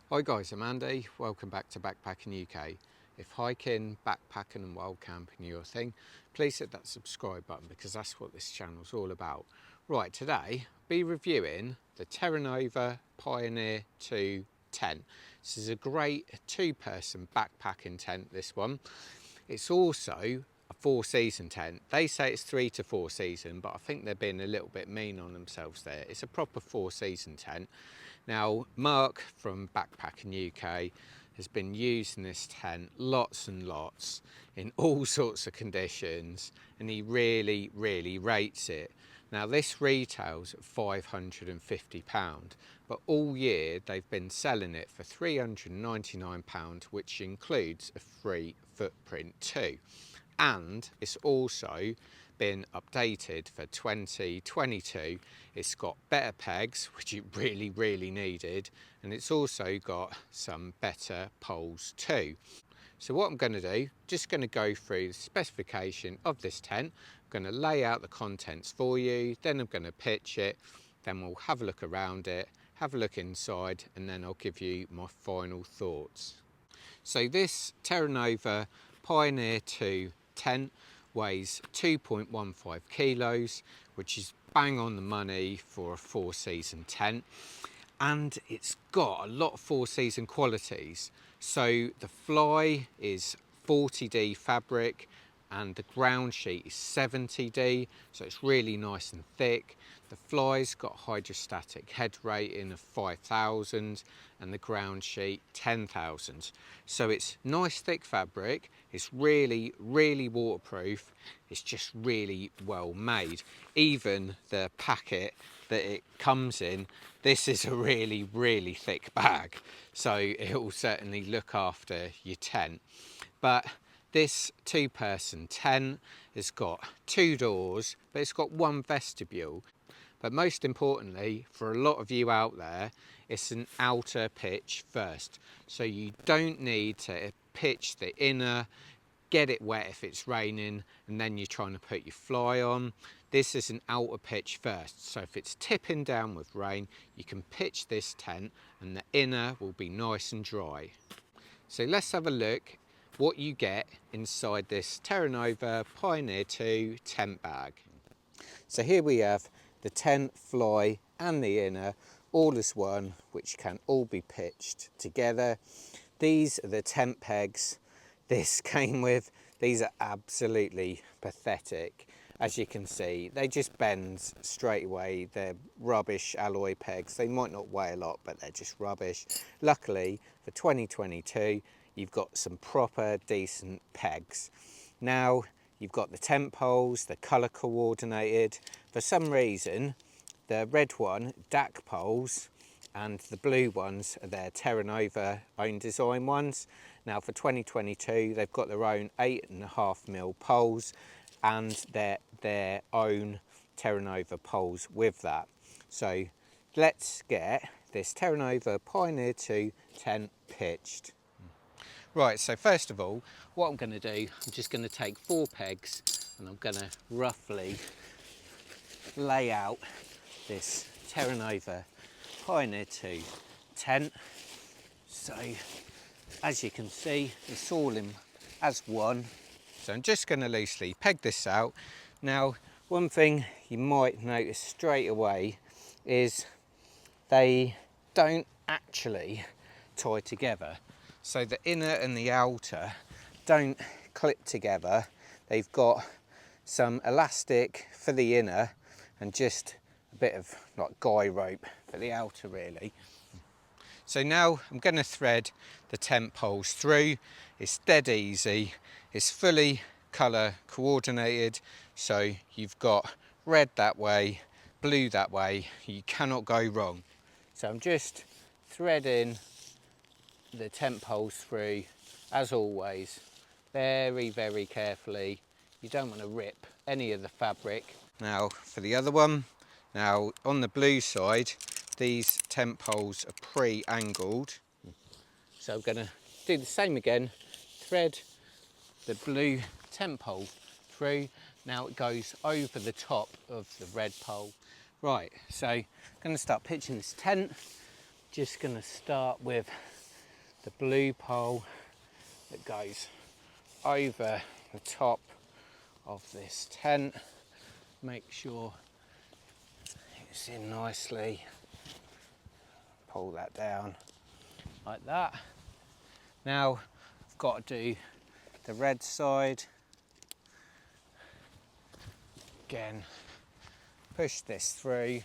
Hi guys, I'm Andy. Welcome back to Backpacking UK. If hiking, backpacking and wild camping are your thing, please hit that subscribe button because that's what this channel's all about. Right, today I'll be reviewing the Terra Nova Pioneer 2 tent. This is a great two-person backpacking tent, this one. It's also a 4-season tent. They say it's 3 to 4 season, but I think they're being a little bit mean on themselves there. It's a proper 4-season tent. Now, Mark from Backpacking UK has been using this tent lots and lots in all sorts of conditions, and he really rates it. Now, this retails at £550, but all year they've been selling it for £399, which includes a free footprint too. And it's also been updated for 2022. It's got better pegs, which it really needed, and it's also got some better poles too. So what I'm going to do, just going to go through the specification of this tent. I'm going to lay out the contents for you, then I'm going to pitch it, then we'll have a look around it, have a look inside, and then I'll give you my final thoughts. So this Terra Nova Pioneer 2 tent weighs 2.15 kilos, which is bang on the money for a 4-season tent. And it's got a lot of 4-season qualities. So the fly is 40D fabric and the ground sheet is 70D, so it's really nice and thick. The fly's got hydrostatic head rating of 5,000 and the ground sheet 10,000. So it's nice thick fabric, it's really waterproof, it's just really well made. Even the packet that it comes in, this is a really thick bag, so it will certainly look after your tent. But this two-person tent has got 2 doors, but it's got 1 vestibule. But most importantly, for a lot of you out there, it's an outer pitch first. So you don't need to pitch the inner, get it wet if it's raining, and then you're trying to put your fly on. This is an outer pitch first. So if it's tipping down with rain, you can pitch this tent and the inner will be nice and dry. So let's have a look what you get inside this Terra Nova Pioneer 2 tent bag. So here we have the tent, fly and the inner all as one, which can all be pitched together. These are the tent pegs this came with. These are absolutely pathetic. As you can see, they just bend straight away. They're rubbish alloy pegs. They might not weigh a lot, but they're just rubbish. Luckily for 2022, you've got some proper decent pegs. Now you've got the tent poles, they're colour coordinated. For some reason, the red one, DAC poles, and the blue ones are their Terra Nova own design ones. Now for 2022, they've got their own 8.5mm poles and their own Terra Nova poles with that. So let's get this Terra Nova Pioneer 2 tent pitched. Right, so first of all, what I'm going to do, I'm just going to take 4 pegs and I'm going to roughly lay out this Terra Nova Pioneer 2 tent. So as you can see, it's all in as one. So I'm just going to loosely peg this out. Now, one thing you might notice straight away is they don't actually tie together. So the inner and the outer don't clip together. They've got some elastic for the inner and just a bit of like guy rope for the outer really. So now I'm going to thread the tent poles through. It's dead easy. It's fully colour coordinated. So you've got red that way, blue that way. You cannot go wrong. So I'm just threading the tent poles through, as always, very carefully. You don't want to rip any of the fabric. Now for the other one, now on the blue side, these tent poles are pre-angled. So I'm going to do the same again, thread the blue tent pole through. Now it goes over the top of the red pole. Right, so I'm going to start pitching this tent. Just going to start with the blue pole that goes over the top of this tent. Make sure it's in nicely. Pull that down like that. Now I've got to do the red side. Again, push this through.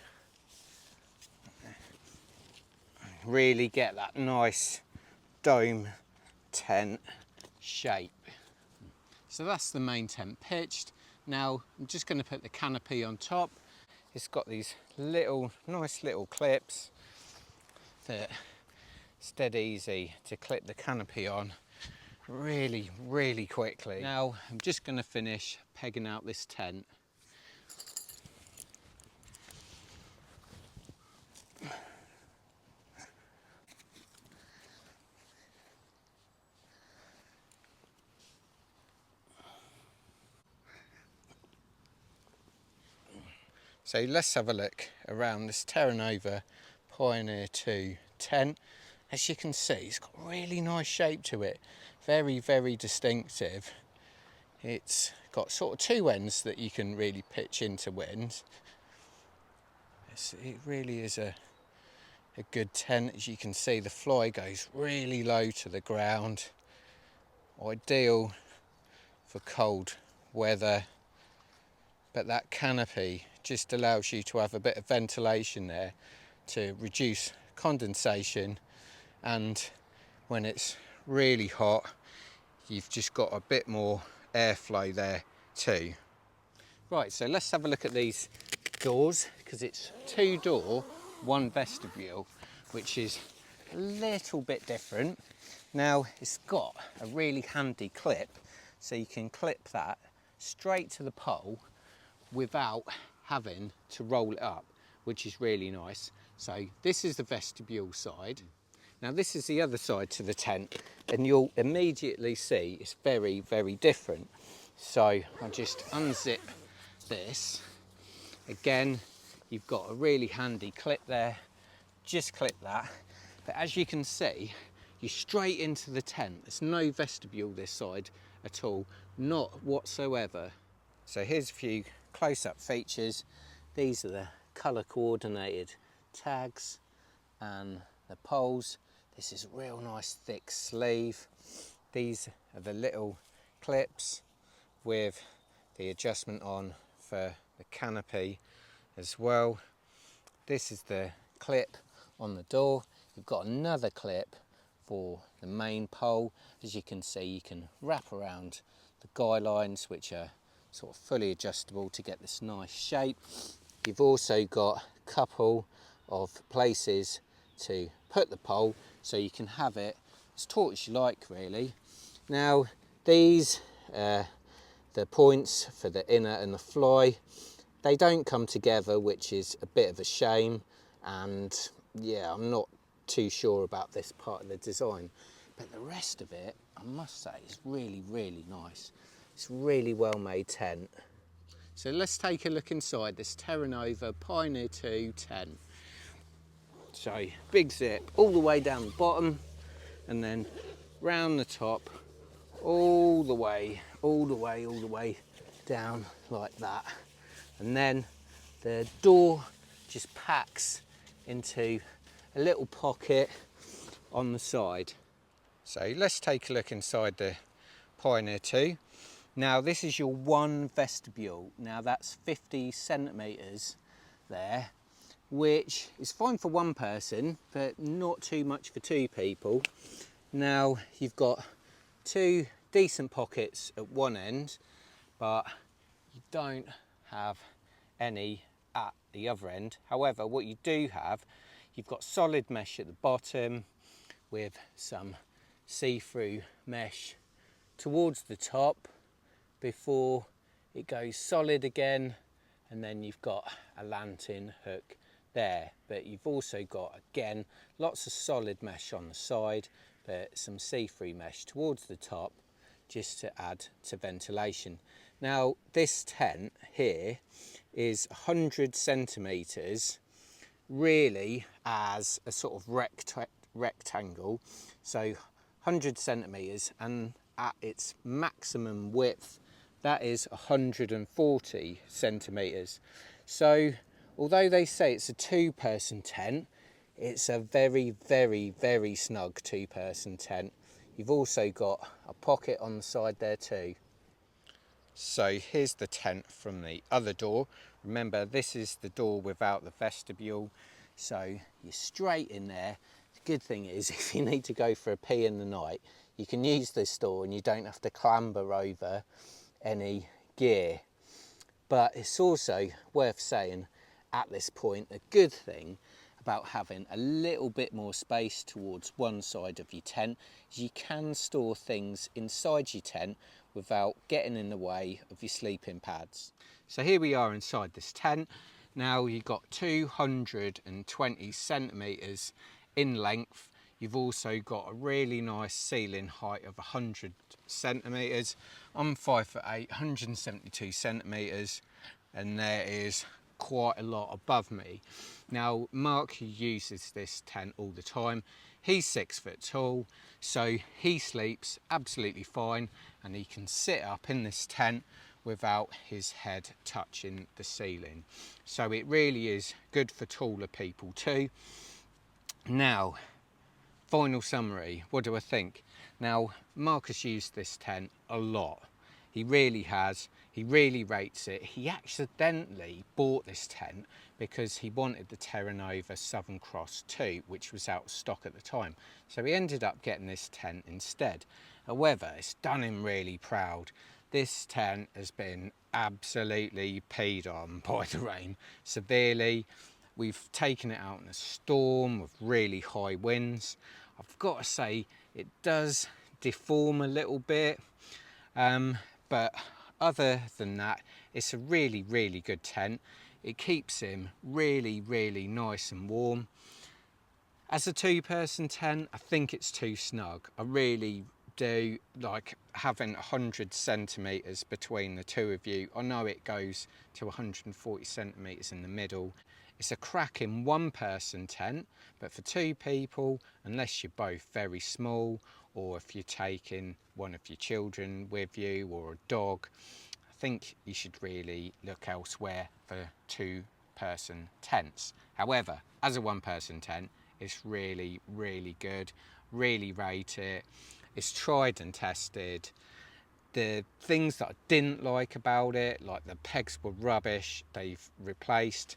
Really get that nice dome tent shape. So that's the main tent pitched. Now I'm just going to put the canopy on top. It's got these nice little clips that it's dead easy to clip the canopy on really quickly. Now I'm just going to finish pegging out this tent. So let's have a look around this Terra Nova Pioneer 2 tent. As you can see, it's got a really nice shape to it. Very distinctive. It's got sort of two ends that you can really pitch into winds. It really is a good tent. As you can see, the fly goes really low to the ground. Ideal for cold weather. But that canopy just allows you to have a bit of ventilation there to reduce condensation, and when it's really hot you've just got a bit more airflow there too. Right, so let's have a look at these doors, because it's 2-door, 1 vestibule, which is a little bit different. Now it's got a really handy clip, so you can clip that straight to the pole without having to roll it up, which is really nice. So this is the vestibule side. Now this is the other side to the tent, and you'll immediately see it's very different. So I'll just unzip this. Again, you've got a really handy clip there. Just clip that. But as you can see, you're straight into the tent. There's no vestibule this side at all, not whatsoever. So here's a few close-up features. These are the colour coordinated tags and the poles. This is a real nice thick sleeve. These are the little clips with the adjustment on for the canopy as well. This is the clip on the door. You've got another clip for the main pole. As you can see, you can wrap around the guy lines, which are sort of fully adjustable to get this nice shape. You've also got a couple of places to put the pole, so you can have it as taut as you like really. Now these the points for the inner and the fly, they don't come together, which is a bit of a shame, and yeah, I'm not too sure about this part of the design, but the rest of it I must say is really nice. It's a really well made tent. So let's take a look inside this Terra Nova Pioneer 2 tent. So big zip all the way down the bottom, and then round the top, all the way down like that. And then the door just packs into a little pocket on the side. So let's take a look inside the Pioneer 2. Now this is your 1 vestibule. Now that's 50 centimetres there, which is fine for 1 person, but not too much for 2 people. Now you've got 2 decent pockets at one end, but you don't have any at the other end. However, what you do have, you've got solid mesh at the bottom with some see-through mesh towards the top before it goes solid again, and then you've got a lantern hook there. But you've also got, again, lots of solid mesh on the side, but some see-through mesh towards the top just to add to ventilation. Now this tent here is 100 centimetres really as a sort of rectangle, so 100 centimetres, and at its maximum width that is 140 centimetres. So although they say it's a 2-person tent, it's a very, very, very snug 2-person tent. You've also got a pocket on the side there too. So here's the tent from the other door. Remember, this is the door without the vestibule, so you're straight in there. The good thing is, if you need to go for a pee in the night, you can use this door and you don't have to clamber over any gear. But it's also worth saying at this point, a good thing about having a little bit more space towards one side of your tent is you can store things inside your tent without getting in the way of your sleeping pads. So here we are inside this tent. Now you've got 220 centimetres in length. You've also got a really nice ceiling height of 100 centimetres. I'm 5'8", 172 centimetres, and there is quite a lot above me. Now Mark, who uses this tent all the time, he's 6 foot tall, so he sleeps absolutely fine, and he can sit up in this tent without his head touching the ceiling. So it really is good for taller people too. Now, final summary, what do I think? Now, Marcus used this tent a lot. He really has. He really rates it. He accidentally bought this tent because he wanted the Terra Nova Southern Cross 2, which was out of stock at the time. So he ended up getting this tent instead. However, it's done him really proud. This tent has been absolutely peed on by the rain severely. We've taken it out in a storm with really high winds. I've got to say, it does deform a little bit, but other than that, it's a really, really good tent. It keeps him really, really nice and warm. As a 2-person tent, I think it's too snug. I really do like having 100 centimetres between the two of you. I know it goes to 140 centimetres in the middle. It's a cracking 1-person tent, but for 2 people, unless you're both very small, or if you're taking one of your children with you or a dog, I think you should really look elsewhere for 2-person tents. However, as a 1-person tent, it's really, really good. Really rate it. It's tried and tested. The things that I didn't like about it, like the pegs were rubbish, they've replaced.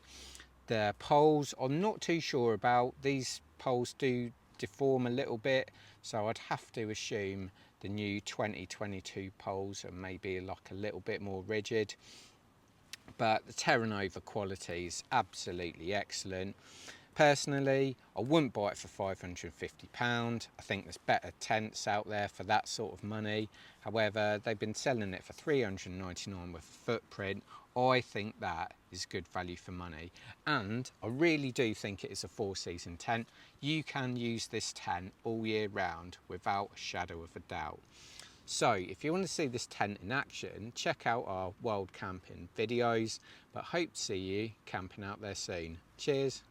The poles, I'm not too sure about. These poles do deform a little bit, so I'd have to assume the new 2022 poles are maybe like a little bit more rigid. But the Terra Nova quality is absolutely excellent. Personally, I wouldn't buy it for £550. I think there's better tents out there for that sort of money. However, they've been selling it for £399 with a footprint. I think that is good value for money. And I really do think it is a 4-season tent. You can use this tent all year round without a shadow of a doubt. So if you want to see this tent in action, check out our wild camping videos, but hope to see you camping out there soon. Cheers.